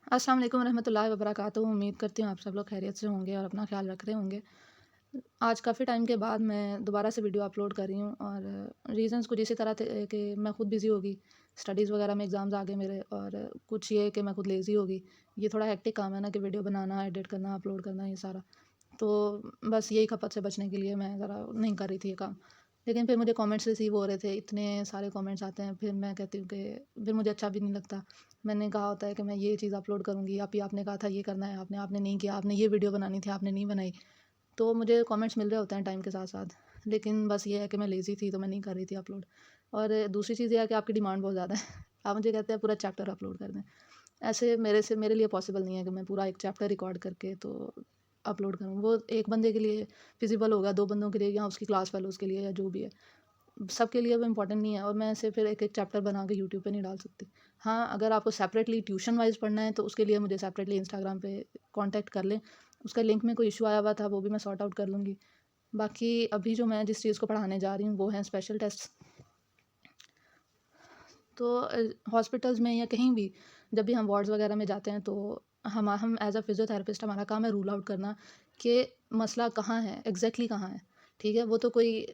अस्सलाम वालेकुम रहमतुल्लाहि व बरकातुहू। उम्मीद करती हूँ आप सब लोग खैरियत से होंगे और अपना ख्याल रख रहे होंगे। आज काफ़ी टाइम के बाद मैं दोबारा से वीडियो अपलोड कर रही हूँ और रीज़न्स कुछ इसी तरह थे कि मैं खुद बिज़ी हो गई, स्टडीज़ वगैरह में एग्ज़ाम्स आ गए मेरे, और कुछ ये कि मैं खुद लेज़ी हो गई। ये थोड़ा हेक्टिक काम है ना कि वीडियो बनाना, एडिट करना, अपलोड करना, ये सारा। तो बस यही खपत से बचने के लिए मैं ज़रा नहीं कर रही थी ये काम। लेकिन फिर मुझे कमेंट्स रिसीव हो रहे थे, इतने सारे कमेंट्स आते हैं, फिर मैं कहती हूँ कि फिर मुझे अच्छा भी नहीं लगता। मैंने कहा होता है कि मैं ये चीज़ अपलोड करूँगी, आप ही आपने कहा था ये करना है, आपने नहीं किया, आपने ये वीडियो बनानी थी, आपने नहीं बनाई। तो मुझे कमेंट्स मिल रहे होते हैं टाइम के साथ-साथ। लेकिन बस ये है कि मैं लेज़ी थी तो मैं नहीं कर रही थी अपलोड। और दूसरी चीज़ ये है कि आपकी डिमांड बहुत ज़्यादा है। आप मुझे कहते हैं पूरा चैप्टर अपलोड कर दें। ऐसे मेरे लिए पॉसिबल नहीं है कि मैं पूरा एक चैप्टर रिकॉर्ड करके तो अपलोड करूँ। वो एक बंदे के लिए फ़िज़िबल होगा, 2 बंदों के लिए या उसकी क्लास फ़ेलोज़ के लिए या जो भी है। सबके लिए वो इम्पोर्टेंट नहीं है और मैं ऐसे फिर एक-एक चैप्टर बना के यूट्यूब पे नहीं डाल सकती। हाँ, अगर आपको सेपरेटली ट्यूशन वाइज़ पढ़ना है तो उसके लिए मुझे सेपरेटली इंस्टाग्राम पे कॉन्टैक्ट कर लें। उसका लिंक में कोई इश्यू आया हुआ था, वो भी मैं सॉर्ट आउट कर लूँगी। बाकी अभी जो मैं जिस चीज़ को पढ़ाने जा रही हूँ वो हैं स्पेशल टेस्ट्स। तो हॉस्पिटल्स में या कहीं भी जब भी हम वार्ड्स वगैरह में जाते हैं तो हम एज़ अ फिज़ियोथेरेपिस्ट हमारा काम है रूल आउट करना कि मसला कहाँ है, एग्ज़ैक्टली कहाँ है, ठीक है? वो तो कोई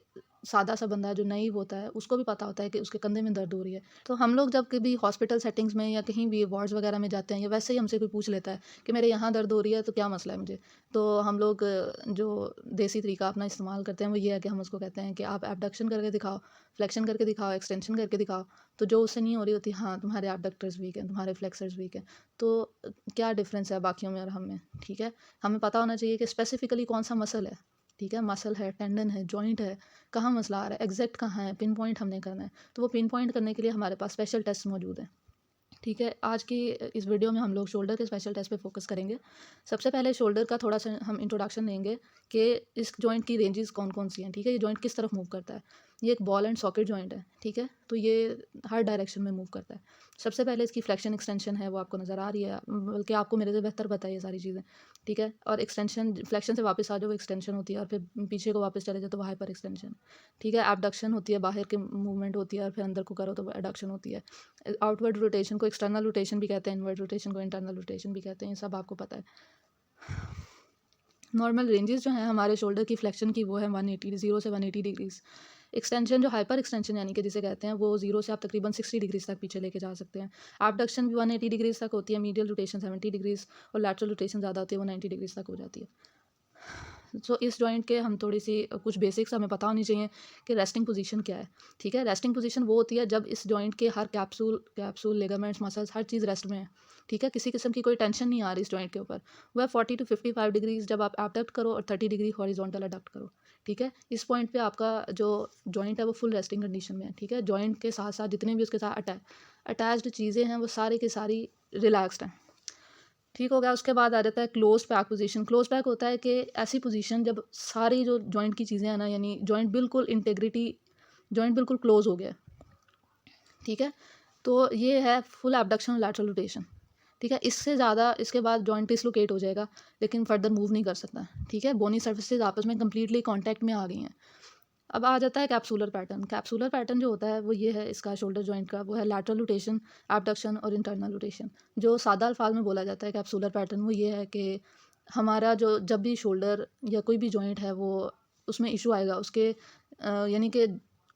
सादा सा बंदा जो नईव होता है, उसको भी पता होता है कि उसके कंधे में दर्द हो रही है। तो हम लोग जब कभी हॉस्पिटल सेटिंग्स में या कहीं भी वार्ड्स वगैरह में जाते हैं या वैसे ही हमसे कोई पूछ लेता है कि मेरे यहाँ दर्द हो रही है तो क्या मसला है मुझे? तो हम लोग जो देसी तरीका अपना इस्तेमाल करते हैं वो ये है कि हम उसको कहते हैं कि आप एबडक्शन करके दिखाओ, फ्लेक्शन करके दिखाओ, एक्सटेंशन करके दिखाओ। तो जो उससे नहीं हो रही होती, हाँ, तुम्हारे एबडक्टर्स वीक हैं, तुम्हारे फ्लेक्सर्स वीक हैं। तो क्या डिफ़रेंस है बाकियों में और हम में, ठीक है? हमें पता होना चाहिए कि स्पेसिफ़िकली कौन-सा मसल है, ठीक है? मसल है, टेंडन है, जॉइंट है, कहाँ मसला आ रहा है, एग्ज़ैक्ट कहाँ है, पिन पॉइंट हमने करना है। तो वो पिन पॉइंट करने के लिए हमारे पास स्पेशल टेस्ट मौजूद हैं। ठीक है, आज की इस वीडियो में हम लोग शोल्डर के स्पेशल टेस्ट पे फ़ोकस करेंगे। सबसे पहले शोल्डर का थोड़ा-सा हम इंट्रोडक्शन लेंगे कि इस जॉइंट की रेंजेस कौन-कौन सी हैं, ठीक है? ये जॉइंट किस तरफ मूव करता है। ये एक बॉल एंड सॉकेट जॉइंट है, ठीक है? तो ये हर डायरेक्शन में मूव करता है। सबसे पहले इसकी फ्लेक्शन एक्सटेंशन है, वो आपको नज़र आ रही है, बल्कि आपको मेरे से बेहतर पता है ये सारी चीज़ें, ठीक है? और एक्सटेंशन फ्लेक्शन से वापस आ जाओ, वो एक्सटेंशन होती है और फिर पीछे को वापस चले जाओ तो वो हाइपर एक्सटेंशन, ठीक है? एबडक्शन होती है, बाहर की मूवमेंट होती है और फिर अंदर को करो तो वो एडक्शन होती है। आउटवर्ड रोटेशन को एक्सटर्नल रोटेशन भी कहते हैं, इनवर्ड रोटेशन को इंटरनल रोटेशन भी कहते हैं, ये सब आपको पता है। नॉर्मल रेंजेस जो हैं हमारे शोल्डर की फ्लेक्शन की वो है 180, 0 से 180 डिग्रीज़। एक्सटेंशन जो हाइपर एक्सटेंशन यानी कि जिसे कहते हैं वो 0 से आप तकरीबन 60 डिग्रीज़ तक पीछे लेके जा सकते हैं। एबडक्शन भी 180 डिग्रीज़ तक होती है, मीडियल रोटेशन 70 डिग्रीज़ और लैटरल रोटेशन ज़्यादा होती है, वो 90 डिग्रीज़ तक हो जाती है। सो इस जॉइंट के हम थोड़ी-सी कुछ बेसिक्स हमें पता होनी चाहिए कि रेस्टिंग पोज़ीशन क्या है, ठीक है? रेस्टिंग पोज़ीशन वो होती है जब इस जॉइंट के हर कैप्सूल, लिगामेंट्स, मसल्स हर चीज़ रेस्ट में है, ठीक है? किसी किस्म की कोई टेंशन नहीं आ रही इस जॉइंट के ऊपर। वो है 40 टू 55 डिग्रीज़ जब आप एबडक्ट करो और 30 डिग्री हॉरिज़ॉन्टल एडक्ट करो, ठीक है? इस पॉइंट पे आपका जो जॉइंट है वो फुल रेस्टिंग कंडीशन में है, ठीक है? जॉइंट के साथ-साथ जितने भी उसके साथ अटैच्ड चीज़ें हैं वो सारी की सारी रिलैक्स्ड हैं। ठीक हो गया, उसके बाद आ जाता है close pack position. Close pack होता है कि ऐसी पोज़ीशन जब सारी जो जॉइंट की चीज़ें हैं ना, यानी जॉइंट बिल्कुल क्लोज़ हो गया है, ठीक है? तो ये है फुल एबडक्शन और लैटरल रोटेशन, ठीक है? इससे ज़्यादा इसके बाद जॉइंट डिस्लोकेट हो जाएगा, लेकिन फर्दर मूव नहीं कर सकता, ठीक है? बोनी सर्फेसेज़ आपस में कंप्लीटली कॉन्टैक्ट में आ गई हैं। अब आ जाता है कैप्सूलर पैटर्न। कैप्सूलर पैटर्न जो होता है वो ये है इसका शोल्डर जॉइंट का, वो है लैटरल रोटेशन, एबडक्शन और इंटरनल रोटेशन। जो सादा अल्फाज में बोला जाता है कैप्सूलर पैटर्न वो ये है कि हमारा जो जब भी शोल्डर या कोई भी जॉइंट है वो उसमें इशू आएगा उसके यानी कि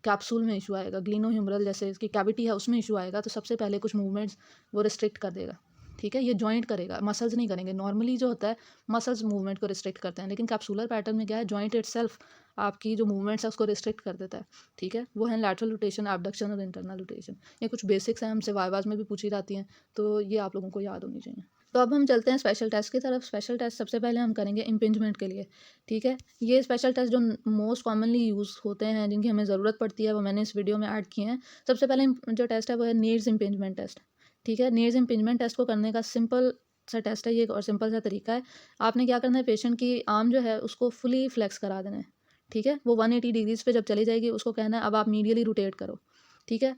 कैप्सूल में इशू आएगा, ग्लिनोह्यूमरल जैसे इसकी कैविटी है उसमें इशू आएगा तो सबसे पहले कुछ मूवमेंट्स वो रिस्ट्रिक्ट कर देगा, ठीक है? ये जॉइंट करेगा, मसल्स नहीं करेंगे। नॉर्मली जो होता है मसल्स मूवमेंट को रिस्ट्रिक्ट करते हैं, लेकिन कैप्सूलर पैटर्न में क्या है, जॉइंट इटसेल्फ आपकी जो मूवमेंट्स है उसको रिस्ट्रिक्ट कर देता है, ठीक है? वो है लैटरल रोटेशन, एबडक्शन और इंटरनल रोटेशन। ये कुछ बेसिक्स हैं, हमसे वाइवाज़ में भी पूछी जाती हैं, तो ये आप लोगों को याद होनी चाहिए। तो अब हम चलते हैं स्पेशल टेस्ट की तरफ। स्पेशल टेस्ट सबसे पहले हम करेंगे इम्पिंजमेंट के लिए, ठीक है? ये स्पेशल टेस्ट जो मोस्ट कॉमनली यूज़ होते हैं, जिनकी हमें ज़रूरत पड़ती है, वो मैंने इस वीडियो में ऐड किए हैं। सबसे पहले जो टेस्ट है वो है नीड्स इम्पिंजमेंट टेस्ट, ठीक है? नीड्स इम्पिंजमेंट टेस्ट को करने का सिंपल सा टेस्ट है ये और सिंपल सा तरीका है। आपने क्या करना है, पेशेंट की आर्म जो है उसको फुली फ्लेक्स करा देना है, ठीक है? वो 180 डिग्रीज़ पे जब चली जाएगी उसको कहना है अब आप मीडियली रोटेट करो, ठीक है?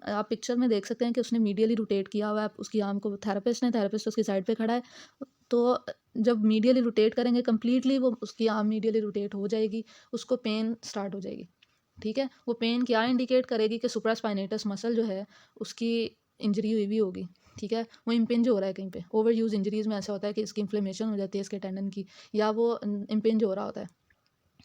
आप पिक्चर में देख सकते हैं कि उसने मीडियली रोटेट किया हुआ है उसकी आर्म को, थेरेपिस्ट उसकी साइड पे खड़ा है। तो जब मीडियली रोटेट करेंगे कंप्लीटली वो उसकी आर्म मीडियली रोटेट हो जाएगी, उसको पेन स्टार्ट हो जाएगी, ठीक है? वो पेन क्या इंडिकेट करेगी कि सुप्रास्पाइनेटस मसल जो है उसकी इंजरी हुई हुई होगी, ठीक है, वो इम्पिंज हो रहा है कहीं पे। ओवर यूज़ इंजरीज़ में ऐसा होता है कि इसकी इन्फ्लेमेशन हो जाती है इसके टेंडन की, या वो इम्पिंज हो रहा होता है।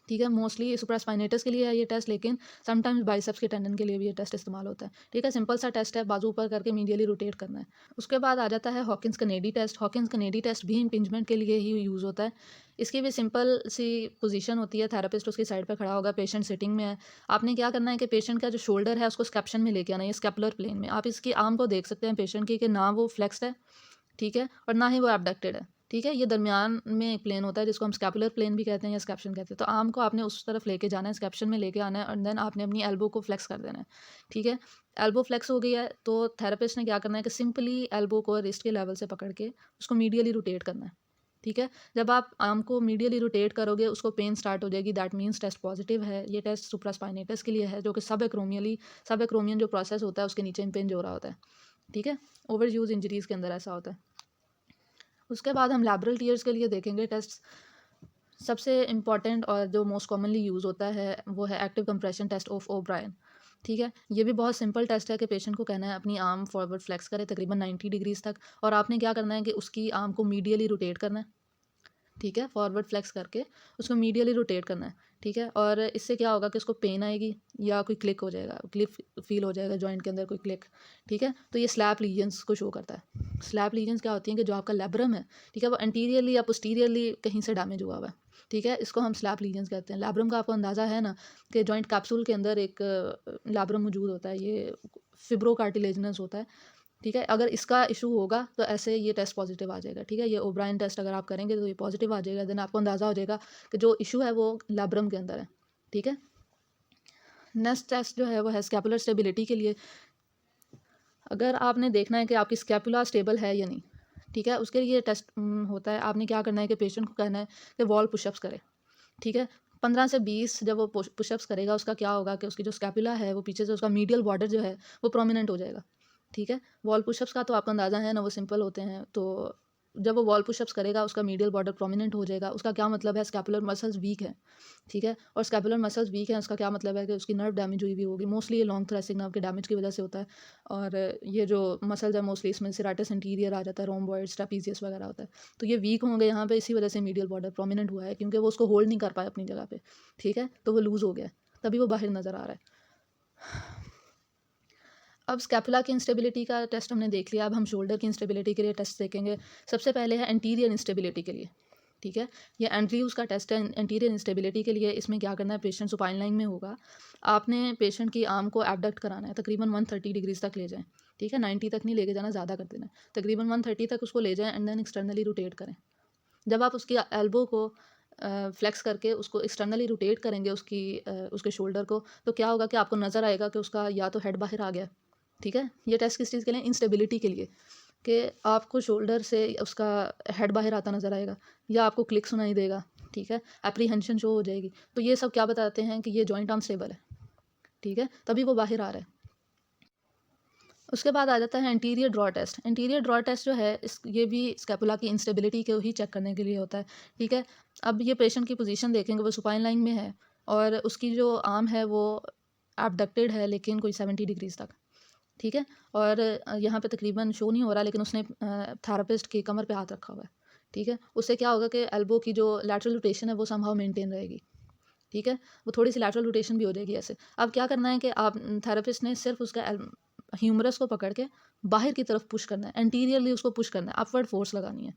ठीक है, मोस्टली सुप्रास्पाइनेटस के लिए है ये टेस्ट, लेकिन समटाइम्स बाइसेप्स के टेंडन के लिए भी ये टेस्ट इस्तेमाल होता है। ठीक है, सिंपल सा टेस्ट है, बाजू ऊपर करके मीडियली रोटेट करना है। उसके बाद आ जाता है Hawkins Kennedy test. Hawkins Kennedy test भी इम्पिंजमेंट के लिए ही यूज़ होता है। इसकी भी सिंपल सी पोजीशन होती है, थेरेपिस्ट उसकी साइड पे खड़ा होगा, पेशेंट सिटिंग में है। आपने क्या करना है कि पेशेंट का जो शोल्डर है उसको स्कैप्शन में लेके आना है, स्कैपुलर प्लेन में। आप इसकी आर्म को देख सकते हैं पेशेंट की, कि ना वो फ्लेक्स्ड है, ठीक है, और ना ही वो एबडक्टेड है। ठीक है, ये दरमियान में एक प्लेन होता है जिसको हम स्कैपुलर प्लेन भी कहते हैं या स्कैप्शन कहते हैं। तो आर्म को आपने उस तरफ लेके जाना है, स्कैप्शन में लेके आना है, और देन आपने अपनी एल्बो को फ्लेक्स कर देना है। ठीक है, एल्बो फ्लेक्स हो गई है तो थेरेपिस्ट ने क्या करना है कि सिंपली एल्बो को रिस्ट के लेवल से पकड़ के उसको मीडियली रोटेट करना है। ठीक है, जब आप आर्म को मीडियली रोटेट करोगे उसको पेन स्टार्ट हो जाएगी, दैट मीन्स टेस्ट पॉजिटिव है। ये टेस्ट सुप्रास्पाइनेटस के लिए है, जो कि सब एक्रोमियन जो प्रोसेस होता है उसके नीचे इम्पिंज हो रहा होता है। ठीक है, ओवर यूज इंजरीज़ के अंदर ऐसा होता है। उसके बाद हम लैबरल टीयर्स के लिए देखेंगे टेस्ट। सबसे इम्पॉर्टेंट और जो मोस्ट कॉमनली यूज़ होता है वो है active compression test of O'Brien. ठीक है, ये भी बहुत सिंपल टेस्ट है कि पेशेंट को कहना है अपनी आर्म फॉरवर्ड फ्लेक्स करे तकरीबन 90 डिग्रीज तक, और आपने क्या करना है कि उसकी आर्म को मीडियली रोटेट करना है। ठीक है, फॉरवर्ड फ्लेक्स करके उसको मीडियली रोटेट करना है। ठीक है, और इससे क्या होगा कि उसको पेन आएगी या कोई क्लिक हो जाएगा, क्लिक फील हो जाएगा जॉइंट के अंदर कोई क्लिक। ठीक है, तो ये स्लैप लीजन्स को शो करता है। स्लैप लीजन्स क्या होती हैं कि जो आपका लैब्रम है, ठीक है, वो एंटीरियरली या पोस्टीरियरली कहीं से डैमेज हुआ हुआ है। ठीक है, इसको हम स्लैप लीजन्स कहते हैं। लैब्रम का आपको अंदाज़ा है ना कि जॉइंट कैप्सूल के अंदर एक लैब्रम मौजूद होता है, ये फिब्रो कार्टिलेजनस होता है। ठीक है, अगर इसका इशू होगा तो ऐसे ये टेस्ट पॉजिटिव आ जाएगा। ठीक है, ये ओब्रायन टेस्ट अगर आप करेंगे तो ये पॉजिटिव आ जाएगा, देन आपको अंदाज़ा हो जाएगा कि जो इशू है वो लैब्रम के अंदर है। ठीक है, नेक्स्ट टेस्ट जो है वो है स्कैपुलर स्टेबिलिटी के लिए। अगर आपने देखना है कि आपकी स्कैपुला स्टेबल है या नहीं, ठीक है, उसके लिए टेस्ट होता है। आपने क्या करना है कि पेशेंट को कहना है कि वॉल पुशअप्स करे। ठीक है, 15 से 20 जब वो पुशअप्स करेगा उसका क्या होगा कि उसकी जो स्कैपुला है वो पीछे से उसका मीडियल बॉर्डर जो है वो प्रोमिनेंट हो जाएगा। ठीक है, वॉल पुशअप्स का तो आपको अंदाज़ा है ना, वो सिंपल होते हैं। तो जब वो वॉल पुशअप्स करेगा उसका मीडियल बॉर्डर प्रोमिनेंट हो जाएगा, उसका क्या मतलब है, स्कैपुलर मसल्स वीक है। ठीक है, और स्कैपुलर मसल्स वीक हैं उसका क्या मतलब है कि उसकी नर्व डैमेज हुई हुई होगी। मोस्टली ये लॉन्ग थोरैसिक नर्व के डैमेज की वजह से होता है। और ये जो मसल्स है मोस्टली इसमें सेराटस इंटीरियर आ जाता है, रोम्बॉइड्स, ट्रापीजियस वगैरह होता है। तो ये वीक होंगे यहाँ पे, इसी वजह से मीडियल बॉर्डर प्रोमिनेंट हुआ है, क्योंकि वो उसको होल्ड नहीं कर पाए अपनी जगह पे। ठीक है, तो वो लूज़ हो गया है, तभी वो बाहर नज़र आ रहा है। अब स्कैपुला की इंस्टेबिलिटी का टेस्ट हमने देख लिया, अब हम शोल्डर की इंस्टेबिलिटी के लिए टेस्ट देखेंगे। सबसे पहले है एंटीरियर इंस्टेबिलिटी के लिए। ठीक है, ये एंड्रयूज़ का टेस्ट है एंटीरियर इंस्टेबिलिटी के लिए। इसमें क्या करना है, पेशेंट सुपाइन लाइन में होगा, आपने पेशेंट की आर्म को एबडक्ट कराना है, तकरीबन 130 डिग्रीज तक ले जाएं। ठीक है, 90 तक नहीं लेके जाना, ज़्यादा कर देना है, तकरीबन 130 तक उसको ले जाएं, एंड देन एक्सटर्नली रोटेट करें। जब आप उसकी एल्बो को फ्लेक्स करके उसको एक्सटर्नली रोटेट करेंगे उसके शोल्डर को, तो क्या होगा कि आपको नज़र आएगा कि उसका या तो हेड बाहर आ गया। ठीक है, ये टेस्ट किस चीज़ के लिए, इंस्टेबिलिटी के लिए, कि आपको शोल्डर से उसका हेड बाहर आता नज़र आएगा, या आपको क्लिक सुनाई देगा। ठीक है, एप्रीहेंशन शो हो जाएगी। तो ये सब क्या बताते हैं कि ये जॉइंट अनस्टेबल है। ठीक है, तभी वो बाहर आ रहा है। उसके बाद आ जाता है anterior draw test. Anterior draw test जो है ये भी स्कैपुला की इंस्टेबिलिटी को ही चेक करने के लिए होता है। ठीक है, अब ये पेशेंट की पोजीशन देखेंगे, वो सुपाइन लाइन में है और उसकी जो आर्म है वो एबडक्टेड है, लेकिन कोई 70 डिग्रीज तक। ठीक है, और यहाँ पे तकरीबन शो नहीं हो रहा, लेकिन उसने थेरेपिस्ट की कमर पे हाथ रखा हुआ है। ठीक है, उससे क्या होगा कि एल्बो की जो लैटरल रोटेशन है वो समहाउ मेंटेन रहेगी। ठीक है, वो थोड़ी सी लैटरल रोटेशन भी हो जाएगी ऐसे। अब क्या करना है कि आप थेरेपिस्ट ने सिर्फ उसका ह्यूमरस को पकड़ के बाहर की तरफ पुश करना है, एंटीरियरली उसको पुश करना है, अपवर्ड फोर्स लगानी है।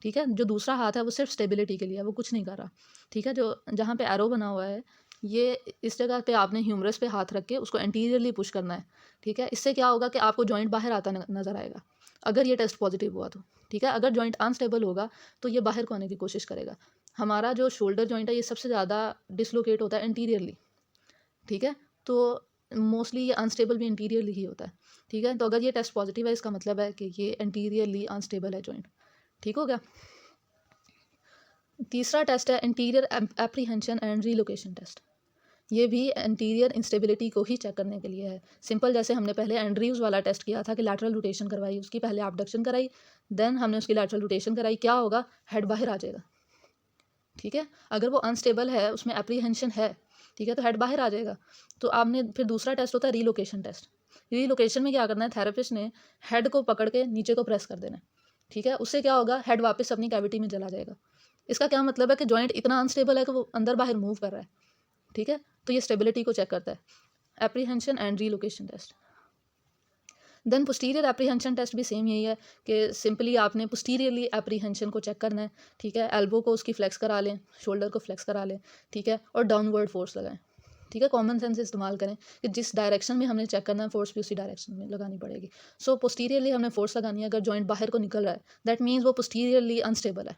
ठीक है, जो दूसरा हाथ है वो सिर्फ स्टेबिलिटी के लिए है, वो कुछ नहीं कर रहा। ठीक है, जो जहाँ पे एरो बना हुआ है, ये इस जगह पे आपने ह्यूमरस पे हाथ रख के उसको एंटीरियरली पुश करना है। ठीक है, इससे क्या होगा कि आपको जॉइंट बाहर आता नज़र आएगा, अगर ये टेस्ट पॉजिटिव हुआ तो। ठीक है, अगर जॉइंट अनस्टेबल होगा तो ये बाहर को आने की कोशिश करेगा। हमारा जो शोल्डर जॉइंट है ये सबसे ज़्यादा डिसलोकेट होता है इंटीरियरली। ठीक है, तो मोस्टली ये अनस्टेबल भी इंटीरियरली ही होता है। ठीक है, तो अगर ये टेस्ट पॉजिटिव है इसका मतलब है कि ये इंटीरियरली अनस्टेबल है जॉइंट। ठीक हो गया। तीसरा टेस्ट है interior apprehension and relocation test. ये भी इंटीरियर इंस्टेबिलिटी को ही चेक करने के लिए है। सिंपल, जैसे हमने पहले एंड्रयूज़ वाला टेस्ट किया था कि लैटरल रोटेशन करवाई, उसकी पहले एबडक्शन कराई, देन हमने उसकी लैटरल रोटेशन कराई, क्या होगा, हेड बाहर आ जाएगा। ठीक है, अगर वो अनस्टेबल है, उसमें एप्रीहेंशन है, ठीक है, तो हेड बाहर आ जाएगा। तो आपने फिर दूसरा टेस्ट होता है रीलोकेशन टेस्ट। रीलोकेशन में क्या करना है, थेरेपिस्ट ने हेड को पकड़ के नीचे को प्रेस कर देना है, ठीक है। उससे क्या होगा, हेड वापस अपनी कैविटी में चला जाएगा। इसका क्या मतलब है कि जॉइंट इतना अनस्टेबल है कि वो अंदर बाहर मूव कर रहा है, ठीक है। तो ये स्टेबिलिटी को चेक करता है, apprehension and relocation test. Then posterior apprehension test भी सेम यही है कि सिंपली आपने पोस्टीरियरली एप्रीहेंशन को चेक करना है, ठीक है। एल्बो को उसकी फ्लेक्स करा लें, शोल्डर को फ्लेक्स करा लें, ठीक है, और डाउनवर्ड फोर्स लगाएं, ठीक है। कॉमन सेंस इस्तेमाल करें कि जिस डायरेक्शन में हमने चेक करना है फोर्स भी उसी डायरेक्शन में लगानी पड़ेगी। सो पोस्टीरियरली हमने फोर्स लगानी है। अगर जॉइंट बाहर को निकल रहा है दैट मीन्स वो पोस्टीरियरली अनस्टेबल है,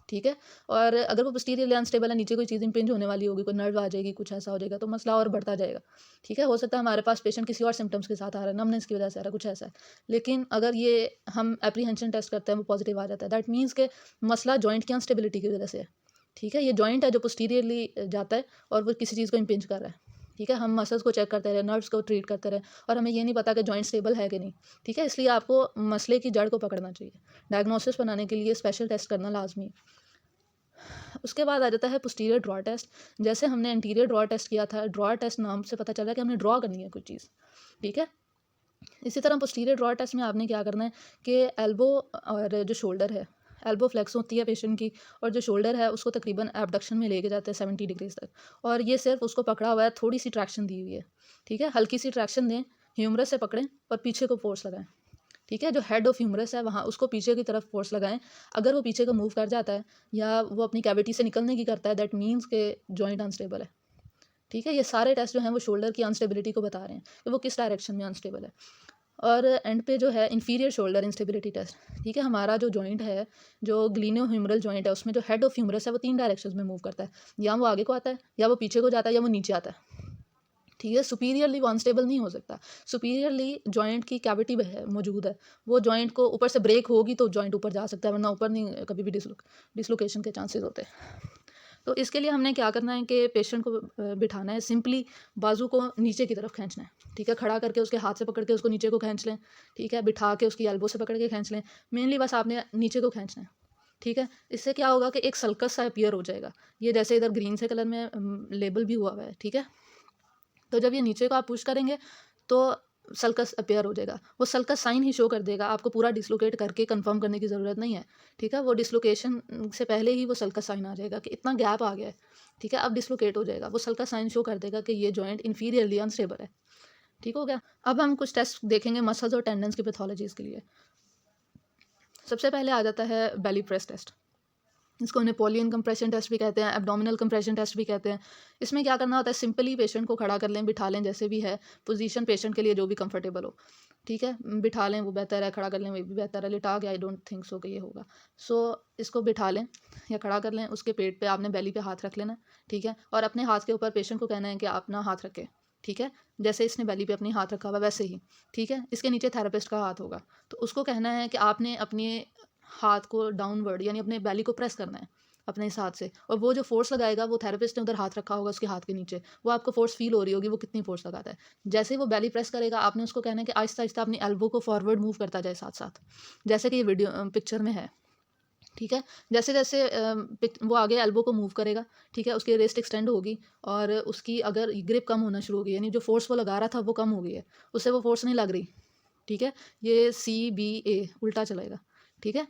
ठीक है। और अगर वो पोस्टीरियरली अनस्टेबल है, नीचे कोई चीज़ इंपिंज होने वाली होगी, कोई नर्व आ जाएगी, कुछ ऐसा हो जाएगा, तो मसला और बढ़ता जाएगा, ठीक है। हो सकता है हमारे पास पेशेंट किसी और सिम्टम्स के साथ आ रहा है, नमनेस की वजह से आ रहा है, कुछ ऐसा है। लेकिन अगर ये हम एप्रीहेंशन टेस्ट करते हैं वो पॉजिटिव आ जाता है, दैट मीन्स के मसला जॉइंट की अनस्टेबिलिटी की वजह से है, ठीक है। ये जॉइंट है जो पोस्टीरियरली जाता है और वो किसी चीज़ को इंपिंज कर रहा है, ठीक है। हम मसल्स को चेक करते रहे, नर्व्स को ट्रीट करते रहे और हमें ये नहीं पता कि जॉइंट स्टेबल है कि नहीं, ठीक है। इसलिए आपको मसले की जड़ को पकड़ना चाहिए। डायग्नोसिस बनाने के लिए स्पेशल टेस्ट करना लाजमी है। उसके बाद आ जाता है पोस्टीरियर ड्रॉ टेस्ट। जैसे हमने एंटीरियर ड्रॉ टेस्ट किया था, ड्रॉ टेस्ट नाम से पता चला कि हमने ड्रॉ करनी है कोई चीज़, ठीक है। इसी तरह पोस्टीरियर ड्रॉ टेस्ट में आपने क्या करना है कि एल्बो और जो शोल्डर है, एल्बो फ्लेक्स होती है पेशेंट की और जो शोल्डर है उसको तकरीबन एबडक्शन में लेके जाते हैं 70 डिग्रीज तक, और ये सिर्फ उसको पकड़ा हुआ है, थोड़ी सी ट्रैक्शन दी हुई है, ठीक है। हल्की सी ट्रैक्शन दें, ह्यूमरस से पकड़ें और पीछे को फोर्स लगाएं, ठीक है। जो हेड ऑफ ह्यूमरस है वहाँ उसको पीछे की तरफ फोर्स लगाएं। अगर वो पीछे को मूव कर जाता है या वो अपनी कैविटी से निकलने की करता है दैट मीन्स के जॉइंट अनस्टेबल है, ठीक है। ये सारे टेस्ट जो हैं वो शोल्डर की अनस्टेबिलिटी को बता रहे हैं कि वो किस डायरेक्शन में अनस्टेबल है। और एंड पे जो है इंफीरियर शोल्डर इंस्टेबिलिटी टेस्ट, ठीक है। हमारा जो जॉइंट है, जो ग्लीनो ह्यूमरल जॉइंट है, उसमें जो हेड ऑफ ह्यूमरस है वो 3 डायरेक्शंस में मूव करता है, या वो आगे को आता है, या वो पीछे को जाता है, या वो नीचे आता है, ठीक है। सुपीरियरली वो अनस्टेबल नहीं हो सकता। सुपीरियरली जॉइंट की कैविटी मौजूद है, वो जॉइंट को ऊपर से ब्रेक होगी तो जॉइंट ऊपर जा सकता है, वरना ऊपर नहीं, कभी भी डिसलोकेशन के चांसेस होते हैं। तो इसके लिए हमने क्या करना है कि पेशेंट को बिठाना है, सिंपली बाजू को नीचे की तरफ खींचना है, ठीक है। खड़ा करके उसके हाथ से पकड़ के उसको नीचे को खींच लें, ठीक है। बिठा के उसकी एल्बो से पकड़ के खींच लें, मेनली बस आपने नीचे को खींचना है, ठीक है। इससे क्या होगा कि एक सल्कस सा अपीयर हो जाएगा, ये जैसे इधर ग्रीन से कलर में लेबल भी हुआ हुआ है, ठीक है। तो जब ये नीचे को आप पुश करेंगे तो सल्कस अपीयर हो जाएगा, वो सल्कस साइन ही शो कर देगा, आपको पूरा डिसलोकेट करके कंफर्म करने की ज़रूरत नहीं है, ठीक है। वो डिसलोकेशन से पहले ही वो सल्कस साइन आ जाएगा कि इतना गैप आ गया है, ठीक है। अब डिसलोकेट हो जाएगा, वो सल्कस साइन शो कर देगा कि ये जॉइंट इन्फीरियरली अनस्टेबल है, ठीक हो गया। अब हम कुछ टेस्ट देखेंगे मसल्स और टेंडन्स की पैथोलॉजीज़ के लिए। सबसे पहले आ जाता है बेली प्रेस टेस्ट, इसको नेपोलियन कंप्रेशन टेस्ट भी कहते हैं, एब्डोमिनल कंप्रेशन टेस्ट भी कहते हैं। इसमें क्या करना होता है, सिंपली पेशेंट को खड़ा कर लें, बिठा लें, जैसे भी है पोजीशन पेशेंट के लिए जो भी कंफर्टेबल हो, ठीक है। बिठा लें वो बेहतर है, खड़ा कर लें वो भी बेहतर है, लिटा के आई डोंट थिंक सो कि ये होगा। सो इसको बिठा लें या खड़ा कर लें, उसके पेट पे आपने बेली पे हाथ रख लेना, ठीक है। और अपने हाथ के ऊपर पेशेंट को कहना है कि आप ना हाथ रखें, ठीक है। जैसे इसने बेली पे अपनी हाथ रखा हुआ वैसे ही, ठीक है। इसके नीचे थेरेपिस्ट का हाथ होगा, तो उसको कहना है कि आपने अपने हाथ को डाउनवर्ड यानी अपने बेली को प्रेस करना है अपने इस हाथ से, और वो जो फोर्स लगाएगा वो थेरेपिस्ट ने उधर हाथ रखा होगा उसके हाथ के नीचे, वो आपको फोर्स फील हो रही होगी वो कितनी फोर्स लगाता है। जैसे ही वो बेली प्रेस करेगा आपने उसको कहना है कि आहिस्ता आहिस्ता अपनी एल्बो को फॉरवर्ड मूव करता जाए साथ साथ, जैसे कि ये वीडियो पिक्चर में है, ठीक है। जैसे जैसे वो आगे एल्बो को मूव करेगा, ठीक है, उसकी रिस्ट एक्सटेंड होगी और उसकी अगर ग्रिप कम होना शुरू हो गई, यानी जो फोर्स वो लगा रहा था वो कम हो गई है, उससे वो फोर्स नहीं लग रही, ठीक है। ये CBA उल्टा चलेगा, ठीक है।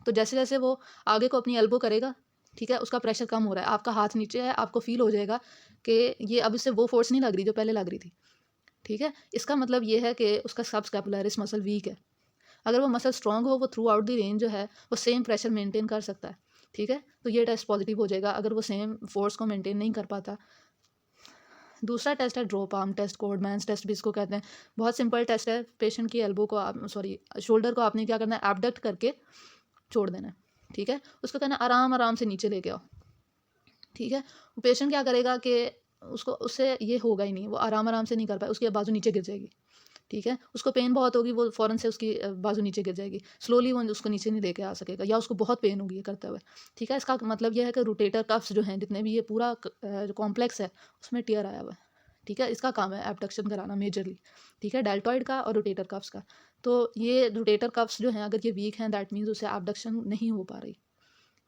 तो जैसे जैसे वो आगे को अपनी एल्बो करेगा, ठीक है, उसका प्रेशर कम हो रहा है, आपका हाथ नीचे है, आपको फील हो जाएगा कि ये अब इससे वो फोर्स नहीं लग रही जो पहले लग रही थी, ठीक है। इसका मतलब ये है कि उसका सबस्कैपुलरिस मसल वीक है। अगर वो मसल स्ट्रॉन्ग हो वो थ्रू आउट द रेंज जो है वो सेम प्रेशर मेंटेन कर सकता है, ठीक है। तो ये टेस्ट पॉजिटिव हो जाएगा अगर वो सेम फोर्स को मेंटेन नहीं कर पाता। दूसरा टेस्ट है ड्रॉप आर्म टेस्ट, कोडमैन्स टेस्ट भी इसको कहते हैं। बहुत सिंपल टेस्ट है, पेशेंट की एल्बो को शोल्डर को आपने क्या करना है, एबडक्ट करके छोड़ देना है, ठीक है। उसको कहना है आराम आराम से नीचे लेके आओ, ठीक है। वो पेशेंट क्या करेगा कि उसको उससे ये होगा ही नहीं, वो आराम आराम से नहीं कर पाए, उसकी बाजू नीचे गिर जाएगी, ठीक है। उसको पेन बहुत होगी, वो फ़ौरन से उसकी बाजू नीचे गिर जाएगी, स्लोली वो उसको नीचे नहीं लेके आ सकेगा, या उसको बहुत पेन होगी ये करते हुए, ठीक है। इसका मतलब ये है कि रोटेटर कफ्स जो हैं जितने भी ये पूरा जो कॉम्प्लेक्स है उसमें टियर आया हुआ है, ठीक है। इसका काम है एबडक्शन कराना मेजरली, ठीक है, डेल्टॉइड का और रोटेटर कफ्स का। तो ये रोटेटर कफ्स जो हैं अगर ये वीक हैं दैट मीन्स उसे एबडक्शन नहीं हो पा रही,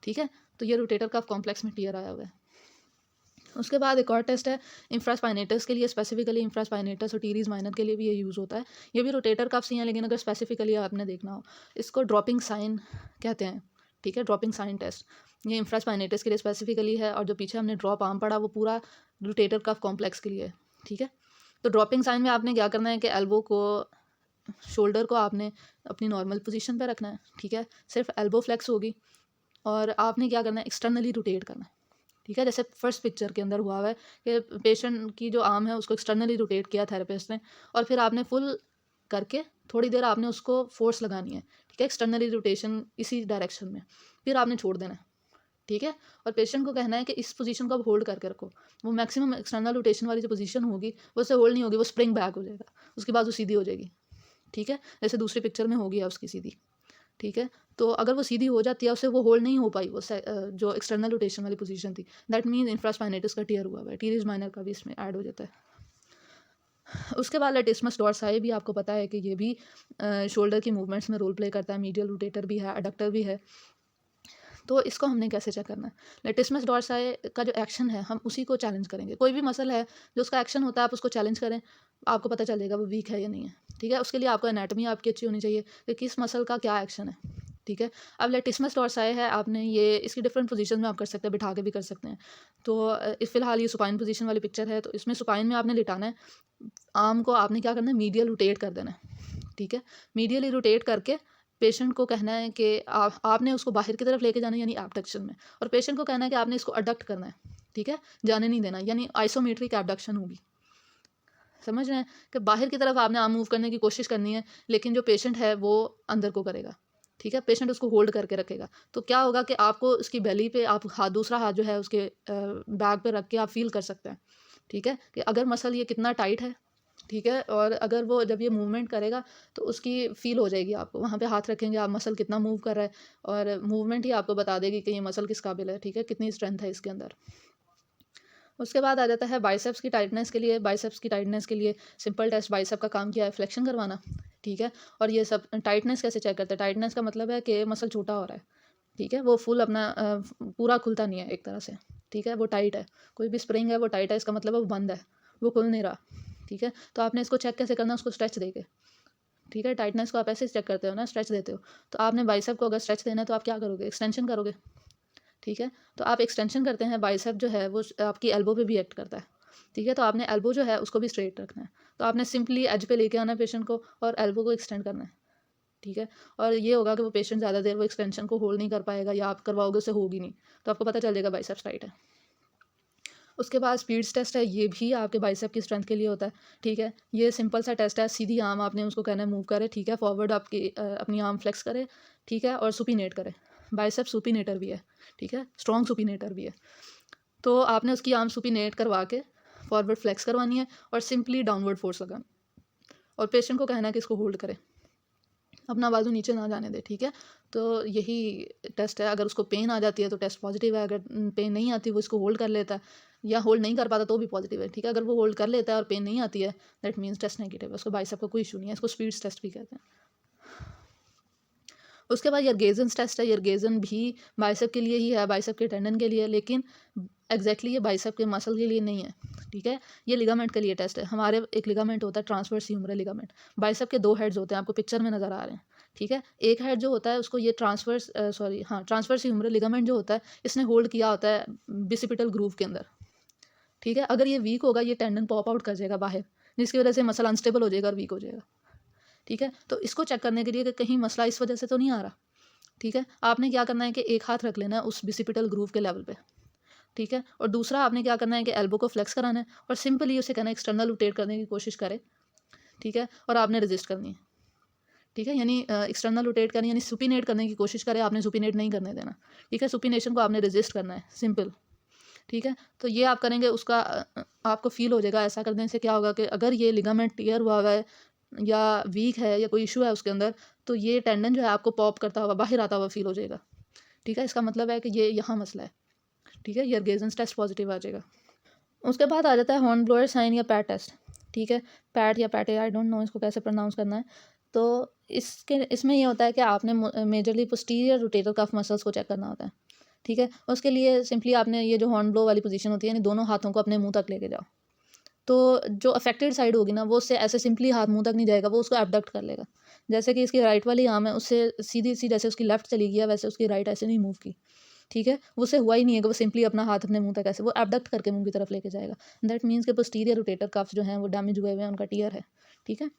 ठीक है। तो ये रोटेटर कफ कॉम्प्लेक्स में टियर आया हुआ है। उसके बाद एक और टेस्ट है इंफ्रास्पाइनेटस के लिए, स्पेसिफिकली इंफ्रास्पाइनेटस और टीरीज माइनर के लिए भी ये यूज़ होता है। ये भी रोटेटर कफ्स ही हैं, लेकिन अगर स्पेसिफिकली आपने देखना हो, इसको ड्रॉपिंग साइन कहते हैं। ठीक है, ड्रॉपिंग साइन टेस्ट ये इंफ्रास्पाइनेटस के लिए स्पेसिफिकली है, और जो पीछे हमने ड्रॉप आर्म पढ़ा वो पूरा रोटेटर कफ कॉम्प्लेक्स के लिए है। ठीक है, तो ड्रॉपिंग साइन में आपने क्या करना है कि एल्बो को, शोल्डर को आपने अपनी नॉर्मल पोजीशन पे रखना है। ठीक है, सिर्फ एल्बो फ्लेक्स होगी, और आपने क्या करना है, एक्सटर्नली रोटेट करना है। ठीक है, जैसे फर्स्ट पिक्चर के अंदर हुआ हुआ है कि पेशेंट की जो आर्म है उसको एक्सटर्नली रोटेट किया थेरेपिस्ट ने, और फिर आपने फुल करके थोड़ी देर आपने उसको फोर्स लगानी है। ठीक है, एक्सटर्नली रोटेशन इसी डायरेक्शन में, फिर आपने छोड़ देना है। ठीक है, और पेशेंट को कहना है कि इस पोजीशन को आप होल्ड करके रखो। वो मैक्सिमम एक्सटर्नल रोटेशन वाली जो पोजीशन होगी वो उससे होल्ड नहीं होगी, वो स्प्रिंग बैक हो जाएगा, उसके बाद वो सीधी हो जाएगी। ठीक है, जैसे दूसरी पिक्चर में हो गया उसकी सीधी। ठीक है, तो अगर वो सीधी हो जाती है, उससे वो होल्ड नहीं हो पाई, वो जो एक्सटर्नल रोटेशन वाली पोजीशन थी, दैट मीन इंफ्रास्पाइनेटस का टियर हुआ है। टीरीज माइनर का भी इसमें ऐड हो जाता है। उसके बाद लेटिस्मस डॉर्साई भी आपको पता है कि ये भी शोल्डर की मूवमेंट्स में रोल प्ले करता है, मीडियल रोटेटर भी है, अडक्टर भी है। तो इसको हमने कैसे चेक करना है, लेटिस्मस डॉर्साई का जो एक्शन है हम उसी को चैलेंज करेंगे। कोई भी मसल है जो उसका एक्शन होता है, आप उसको चैलेंज करें, आपको पता चलेगा वो वीक है या नहीं है। ठीक है, उसके लिए आपको एनाटमी आपकी अच्छी होनी चाहिए कि किस मसल का क्या एक्शन है। ठीक है, अब लेटिस्मस डॉर्साई है, आपने ये इसकी डिफरेंट पोजीशन में आप कर सकते हैं, बिठा के भी कर सकते हैं। तो फ़िलहाल ये सुपाइन पोजीशन वाली पिक्चर है, तो इसमें सुपाइन में आपने लिटाना है, आर्म को आपने क्या करना है, मीडियल रोटेट कर देना है। ठीक है, मीडियली रोटेट करके पेशेंट को कहना है कि आपने उसको बाहर की तरफ लेके जाना है, यानी एबडक्शन में, और पेशेंट को कहना है कि आपने इसको अडक्ट करना है। ठीक है, जाने नहीं देना, यानी आइसोमेट्रिक एबडक्शन होगी। समझ रहे हैं कि बाहर की तरफ आपने आर्म मूव करने की कोशिश करनी है, लेकिन जो पेशेंट है वो अंदर को करेगा। ठीक है, पेशेंट उसको होल्ड करके रखेगा, तो क्या होगा कि आपको उसकी बेली पे आप हाथ, दूसरा हाथ जो है उसके बैक पे रख के आप फील कर सकते हैं। ठीक है, कि अगर मसल ये कितना टाइट है। ठीक है, और अगर वो जब ये मूवमेंट करेगा तो उसकी फ़ील हो जाएगी आपको, वहाँ पे हाथ रखेंगे आप, मसल कितना मूव कर रहा है, और मूवमेंट ही आपको बता देगी कि ये मसल किस काबिल है। ठीक है, कितनी स्ट्रेंथ है इसके अंदर। उसके बाद आ जाता है बाइसेप्स की टाइटनेस के लिए। बाइसेप्स की टाइटनेस के लिए सिंपल टेस्ट बाइसेप का काम किया है, फ्लेक्शन करवाना। ठीक है, और ये सब टाइटनेस कैसे चेक करते हैं, टाइटनेस का मतलब है कि मसल छोटा हो रहा है। ठीक है, वो फुल अपना पूरा खुलता नहीं है एक तरह से। ठीक है, वो टाइट है, कोई भी स्प्रिंग है वो टाइट है, इसका मतलब है वो बंद है, वो खुल नहीं रहा। ठीक है, तो आपने इसको चेक कैसे करना है, उसको स्ट्रेच देके। ठीक है, टाइटनेस को आप ऐसे चेक करते हो ना, स्ट्रेच देते हो। तो आपने बाइसेप को अगर स्ट्रेच देना है तो आप क्या करोगे, एक्सटेंशन करोगे। ठीक है, तो आप एक्सटेंशन करते हैं, बाइसेप जो है वो आपकी एल्बो पे भी एक्ट करता है। ठीक है, तो आपने एल्बो जो है उसको भी स्ट्रेट रखना है, तो आपने सिंपली एज पे लेके आना है पेशेंट को, और एल्बो को एक्सटेंड करना है। ठीक है, और ये होगा कि वो पेशेंट ज़्यादा देर वो एक्सटेंशन को होल्ड नहीं कर पाएगा, या आप करवाओगे उससे होगी नहीं, तो आपको पता चल जाएगा बाइसेप्स टाइट है। उसके बाद स्पीड्स टेस्ट है, ये भी आपके बाइसेप की स्ट्रेंथ के लिए होता है। ठीक है, ये सिंपल सा टेस्ट है, सीधी आर्म आपने उसको कहना है मूव करे। ठीक है, फॉरवर्ड आपकी अपनी आर्म फ्लेक्स करे। ठीक है, और सुपिनेट करे। बाइसेप सुपिनेटर भी है। ठीक है, स्ट्रॉन्ग सुपिनेटर भी है। तो आपने उसकी आर्म सुपिनेट करवा के फॉरवर्ड फ्लेक्स करवानी है, और सिंपली डाउनवर्ड फोर्स लगाना, और पेशेंट को कहना है कि इसको होल्ड करे, अपना बाजू नीचे ना जाने दे। ठीक है, तो यही टेस्ट है। अगर उसको पेन आ जाती है तो टेस्ट पॉजिटिव है, अगर पेन नहीं आती वो इसको होल्ड कर लेता है, या होल्ड नहीं कर पाता तो भी पॉजिटिव है। ठीक है, अगर वो होल्ड कर लेता है और पेन नहीं आती है, दैट मीन्स टेस्ट नेगेटिव है, उसको बाइसेप का कोई इशू नहीं है, इसको स्पीड्स टेस्ट भी कहते हैं। उसके बाद यर्गेजन टेस्ट है, यर्गेजन भी बाइसेप के लिए ही है, बाइसेप के टेंडन के लिए, लेकिन ये बाइसेप के मसल के लिए नहीं है। ठीक है, ये लिगामेंट के लिए टेस्ट है। हमारे एक लिगामेंट होता है ट्रांसवर्स ह्यूमरल लिगामेंट, बाइसेप के 2 हेड्स होते हैं, आपको पिक्चर में नज़र आ रहे हैं। ठीक है, एक हेड जो होता है उसको ये ट्रांसवर्स ह्यूमरल लिगामेंट जो होता है, इसने होल्ड किया होता है बिसिपिटल ग्रूव के अंदर। ठीक है, अगर ये वीक होगा, ये टेंडन पॉप आउट कर जाएगा बाहर, जिसकी वजह से मसल अनस्टेबल हो जाएगा और वीक हो जाएगा। ठीक है, तो इसको चेक करने के लिए कि कहीं मसला इस वजह से तो नहीं आ रहा। ठीक है, आपने क्या करना है कि एक हाथ रख लेना है उस बिसिपिटल ग्रूव के लेवल पे। ठीक है, और दूसरा आपने क्या करना है कि एल्बो को फ्लेक्स कराना है, और सिंपली उसे कहना है एक्सटर्नल रोटेट करने की कोशिश करे। ठीक है, और आपने रेजिस्ट करनी है। ठीक है, यानी एक्सटर्नल रोटेट करनी, यानी सुपिनेट करने की कोशिश करे, आपने सुपिनेट नहीं करने देना। ठीक है, सुपिनेशन को आपने रेजिस्ट करना है, सिंपल। ठीक है, तो ये आप करेंगे, उसका आपको फील हो जाएगा। ऐसा करने से क्या होगा कि अगर ये लिगामेंट टियर हुआ है या वीक है या कोई इशू है उसके अंदर, तो ये टेंडन जो है आपको पॉप करता हुआ बाहर आता हुआ फील हो जाएगा। ठीक है, इसका मतलब है कि ये यहाँ मसला है। ठीक है, यर्गेजन टेस्ट पॉजिटिव आ जाएगा। उसके बाद आ जाता है हॉर्न ब्लोअर साइन या पैट टेस्ट। ठीक है, पैट या पैटे, आई डोंट नो इसको कैसे प्रोनाउंस करना है। तो इसमें ये होता है कि आपने majorly posterior rotator cuff muscles को चेक करना होता है। ठीक है। उसके लिए सिंपली आपने ये जो हॉर्न ब्लो वाली पोजीशन होती है, यानी दोनों हाथों को अपने मुंह तक लेके जाओ। तो जो अफेक्टेड साइड होगी ना, वो उससे ऐसे सिंपली हाथ मुंह तक नहीं जाएगा, वो उसको एबडक्ट कर लेगा। जैसे कि इसकी राइट वाली आर्म है, उससे सीधी सी जैसे उसकी लेफ्ट चली गई है, वैसे उसकी राइट ऐसे नहीं मूव की। ठीक है, वो उससे हुआ ही नहीं है कि वो सिंपली अपना हाथ अपने मुंह तक ऐसे, वो एबडक्ट करके मुंह की तरफ लेके जाएगा। दैट मीन्स कि पोस्टीरियर रोटेटर कफ जो हैं वो डैमेज हुए हुए हैं, उनका टियर है। ठीक है।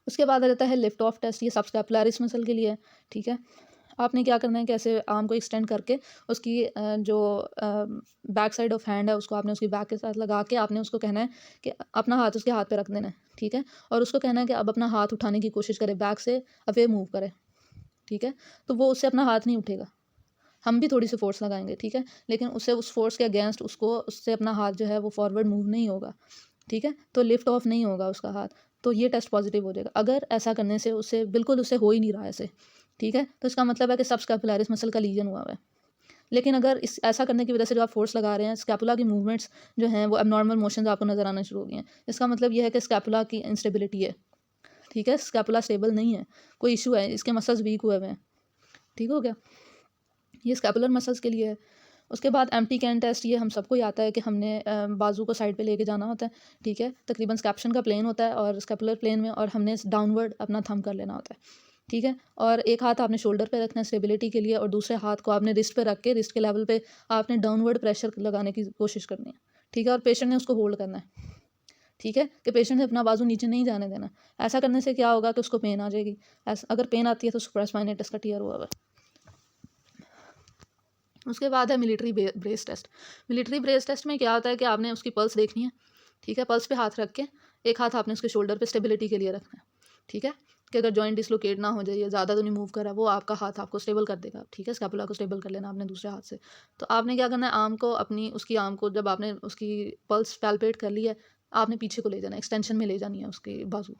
उसके बाद आ जाता है लिफ्ट ऑफ टेस्ट, ये सबस्कैपुलरिस मसल के लिए है। ठीक है। आपने क्या करना है कि ऐसे आर्म को एक्सटेंड करके उसकी जो बैक साइड ऑफ हैंड है उसको आपने उसकी बैक के साथ लगा के आपने उसको कहना है कि अपना हाथ उसके हाथ पे रख देना है। ठीक है। और उसको कहना है कि अब अपना हाथ उठाने की कोशिश करे, बैक से अवे मूव करे। ठीक है। तो वो उससे अपना हाथ नहीं उठेगा, हम भी थोड़ी सी फोर्स लगाएंगे। ठीक है। लेकिन उससे उस फोर्स के अगेंस्ट उसको उससे अपना हाथ जो है वो फॉरवर्ड मूव नहीं होगा। ठीक है। तो लिफ्ट ऑफ नहीं होगा उसका हाथ। तो ये टेस्ट पॉजिटिव हो जाएगा। अगर ऐसा करने से उससे बिल्कुल उससे हो ही नहीं रहा है ऐसे, ठीक है, तो इसका मतलब है कि सब स्कैपुलरिस मसल का लीजन हुआ हुआ है। लेकिन अगर इस ऐसा करने की वजह से जो आप फोर्स लगा रहे हैं, स्कैपुला की मूवमेंट्स जो हैं वो एबनॉर्मल मोशंस आपको नजर आना शुरू हो गई हैं, इसका मतलब ये है कि स्कैपुला की इंस्टेबिलिटी है। ठीक है। स्कैपुला स्टेबल नहीं है, कोई इशू है, इसके मसल्स वीक हुए हुए हैं। ठीक हो गया। ये स्कैपुलर मसल्स के लिए है। उसके बाद एम्प्टी कैन टेस्ट, ये हम सबको ही आता है कि हमने बाजू को साइड पे लेके जाना होता है। ठीक है। तकरीबन स्कैप्शन का प्लेन होता है और स्कैपुलर प्लेन में, और हमने डाउनवर्ड अपना थंब कर लेना होता है। ठीक है। और एक हाथ आपने शोल्डर पे रखना है स्टेबिलिटी के लिए, और दूसरे हाथ को आपने रिस्ट पे रख के रिस्ट के लेवल पे आपने डाउनवर्ड प्रेशर लगाने की कोशिश करनी है। ठीक है। और पेशेंट ने उसको होल्ड करना है। ठीक है, कि पेशेंट ने अपना बाजू नीचे नहीं जाने देना। ऐसा करने से क्या होगा कि उसको पेन आ जाएगी। ऐसा अगर पेन आती है तो सुप्रास्पाइनेटस का टियर हुआ हुआ है। उसके बाद है military brace test. Military brace test में क्या होता है कि आपने उसकी पल्स देखनी है। ठीक है। पल्स पे हाथ रख के एक हाथ आपने उसके शोल्डर पे स्टेबिलिटी के लिए रखना है। ठीक है। कि अगर जॉइंट डिसलोकेट ना हो जाए या ज़्यादा तो नहीं मूव कर रहा, वो आपका हाथ आपको स्टेबल कर देगा। ठीक है। स्कैपुला को स्टेबल कर लेना आपने दूसरे हाथ से। तो आपने क्या करना है, आर्म को अपनी उसकी आर्म को जब आपने उसकी पल्स पैल्पेट कर ली है, आपने पीछे को ले जाना है, एक्सटेंशन में ले जानी है उसकी बाजू।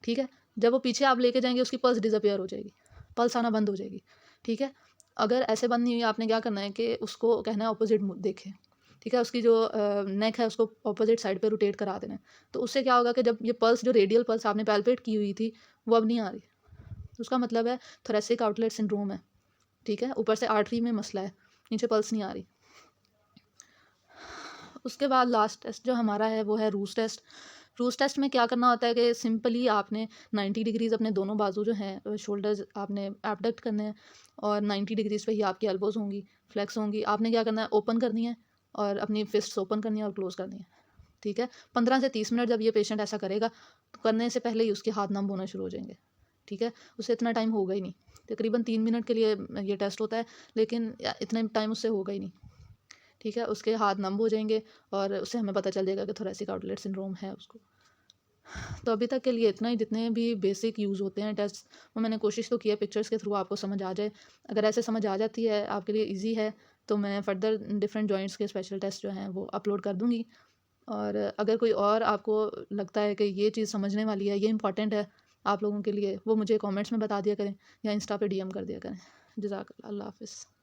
ठीक है। जब वो पीछे आप लेके जाएंगे उसकी पल्स डिसअपेयर हो जाएगी, पल्स आना बंद हो जाएगी। ठीक है। अगर ऐसे बंद नहीं हुई, आपने क्या करना है कि उसको कहना है ऑपोजिट देखे। ठीक है। उसकी जो नेक है उसको ऑपोजिट साइड पे रोटेट करा देना है। तो उससे क्या होगा कि जब ये पल्स, जो रेडियल पल्स आपने पैल्पेट की हुई थी, वो अब नहीं आ रही। तो उसका मतलब है थोरेसिक आउटलेट सिंड्रोम है। ठीक है। ऊपर से आर्टरी में मसला है, नीचे पल्स नहीं आ रही। उसके बाद लास्ट टेस्ट जो हमारा है वो है रूस टेस्ट। रूस टेस्ट में क्या करना होता है कि सिंपली आपने 90 डिग्रीज़ अपने दोनों बाजू जो हैं शोल्डर्स आपने एबडक्ट करने हैं, और 90 डिग्रीज़ पे ही आपकी एल्बोज़ होंगी, फ्लेक्स होंगी। आपने क्या करना है, ओपन करनी है और अपनी फिस्ट्स ओपन करनी है और क्लोज़ करनी है। ठीक है। 15 से 30 मिनट जब ये पेशेंट ऐसा करेगा, तो करने से पहले ही उसके हाथ नम होना शुरू हो जाएंगे। ठीक है। उससे इतना टाइम होगा ही नहीं। तकरीबन 3 मिनट के लिए ये टेस्ट होता है, लेकिन इतने टाइम उससे होगा ही नहीं। ठीक है। उसके हाथ नम हो जाएंगे और उससे हमें पता चल जाएगा कि थोरेसिक आउटलेट सिंड्रोम है उसको। तो अभी तक के लिए इतना ही। जितने भी बेसिक यूज़ होते हैं टेस्ट, वो मैंने कोशिश तो की है पिक्चर्स के थ्रू आपको समझ आ जाए। अगर ऐसे समझ आ जाती है, आपके लिए इजी है, तो मैं फ़र्दर डिफरेंट जॉइंट्स के स्पेशल टेस्ट जो हैं वो अपलोड कर दूँगी। और अगर कोई और आपको लगता है कि ये चीज़ समझने वाली है, ये इंपॉर्टेंट है आप लोगों के लिए, वो मुझे कमेंट्स में बता दिया करें या इंस्टा पे डीएम कर दिया करें। जज़ाकल्लाह। अल्लाह हाफ़िज़।